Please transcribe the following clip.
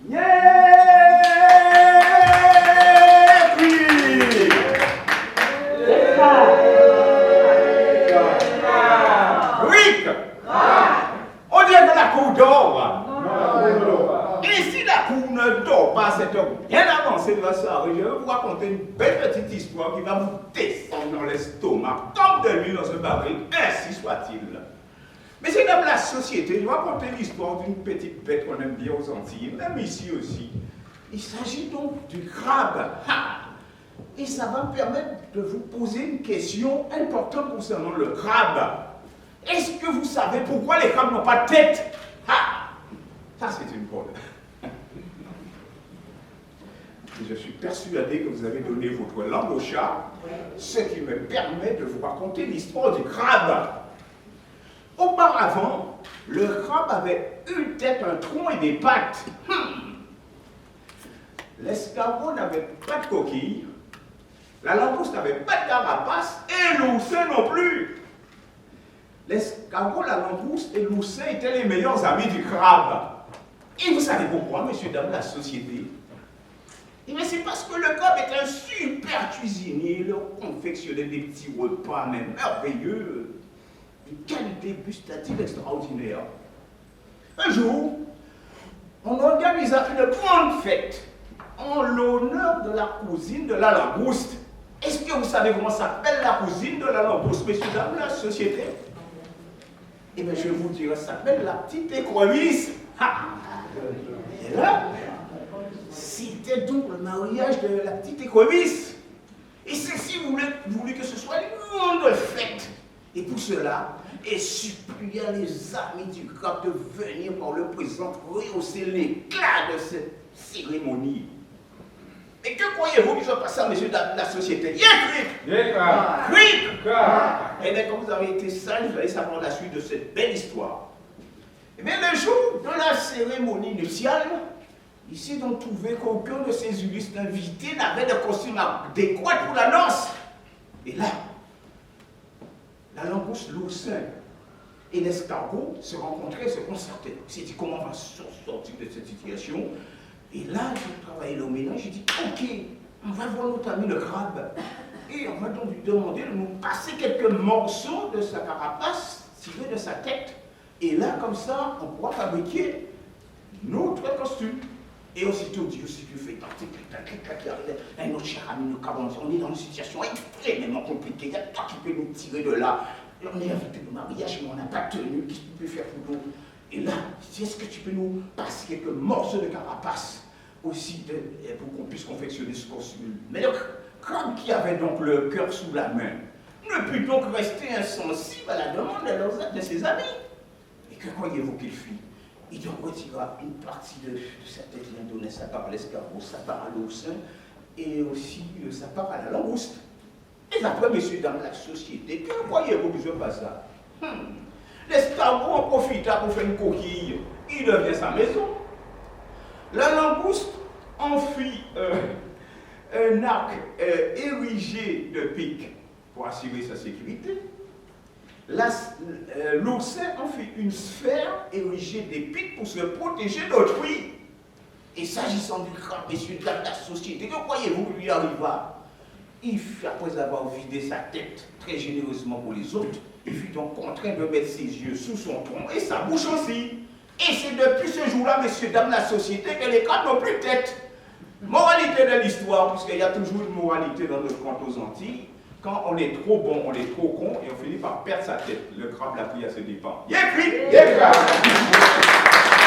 On dirait que la cour dort. Et si la cour ne dort pas, c'est bien avancé de la soirée, je vais vous raconter une belle petite histoire qui va vous descendre dans l'estomac, comme de l'huile dans un baril, ainsi soit-il. Mais c'est comme la société, je vais raconter l'histoire d'une petite bête qu'on aime bien aux Antilles, même ici aussi. Il s'agit donc du crabe. Et ça va me permettre de vous poser une question importante concernant le crabe. Est-ce que vous savez pourquoi les crabes n'ont pas de tête? Ça, c'est une bonne. Je suis persuadé que vous avez donné votre langue au chat, ce qui me permet de vous raconter l'histoire du crabe. Auparavant, le crabe avait une tête, un tronc et des pattes. L'escargot n'avait pas de coquille, la langouste n'avait pas de carapace et l'oursin non plus. L'escargot, la langouste et l'oursin étaient les meilleurs amis du crabe. Et vous savez pourquoi, messieurs, dames, la société? Eh bien, c'est parce que le crabe est un super cuisinier. Il confectionnait des petits repas, même merveilleux, d'une qualité gustative extraordinaire. Un jour, on organisa une grande fête en l'honneur de la cousine de la langouste. Est-ce que vous savez comment s'appelle la cousine de la langouste, messieurs, dames, la société? Eh bien, je vais vous dire, ça s'appelle la petite écrevisse. Et là, c'était donc le mariage de la petite écrevisse. Et celle-ci voulait que ce soit une grande fête. Et pour cela, elle supplia les amis du crabe de venir pour le présent rehausser l'éclat de cette cérémonie. Et que croyez-vous qui se passe à monsieur de la société? Et bien, comme vous avez été sage, vous allez savoir la suite de cette belle histoire. Et bien, le jour de la cérémonie nuptiale, il s'est donc trouvé qu'aucun de ces illustres invités n'avait de costume adéquat pour la noce. Et là, la langouste, l'oursin et l'escargot se rencontraient et se concertaient. Il s'est dit comment on va sortir de cette situation. Et là, j'ai travaillé le ménage, j'ai dit ok, on va voir notre ami le crabe. Et on va donc lui demander de nous passer quelques morceaux de sa carapace, tirés de sa tête. Et là, comme ça, on pourra fabriquer notre costume. Et aussitôt, Dieu, si tu fais partie, un autre cher ami, on est dans une situation extrêmement compliquée. Il y a toi qui peux nous tirer de là. On est invité au mariage, mais on n'a pas tenu. Qu'est-ce que tu peux faire pour nous? Et là, est-ce que tu peux nous passer quelques morceaux de carapace aussi pour qu'on puisse confectionner ce costume? Mais le crabe qui avait donc le cœur sous la main ne put donc rester insensible à la demande de ses amis. Et que croyez-vous qu'il fit? Il donc retira une partie de sa tête, il en donnait sa part à l'escargot, sa part à l'oursin et aussi sa part à la langouste. Et après, messieurs, dans la société, que croyez-vous que je passe là? L'escargot en profita pour faire une coquille, il devient sa maison. La langouste en fit un arc érigé de piques pour assurer sa sécurité. L'oursin en fit une sphère érigée des pics pour se protéger d'autrui. Et s'agissant du crabe, messieurs, de la société, que croyez-vous que lui arriva? Il fut, après avoir vidé sa tête très généreusement pour les autres, il fut donc contraint de mettre ses yeux sous son tronc et sa bouche aussi. Et c'est depuis ce jour-là, messieurs, dames, la société, que les crabes n'ont plus de tête. Moralité de l'histoire, puisqu'il y a toujours une moralité dans notre conte aux Antilles. Quand on est trop bon, on est trop con, et on finit par perdre sa tête. Le crabe l'a pris à ses dépens. Yécri, yécra.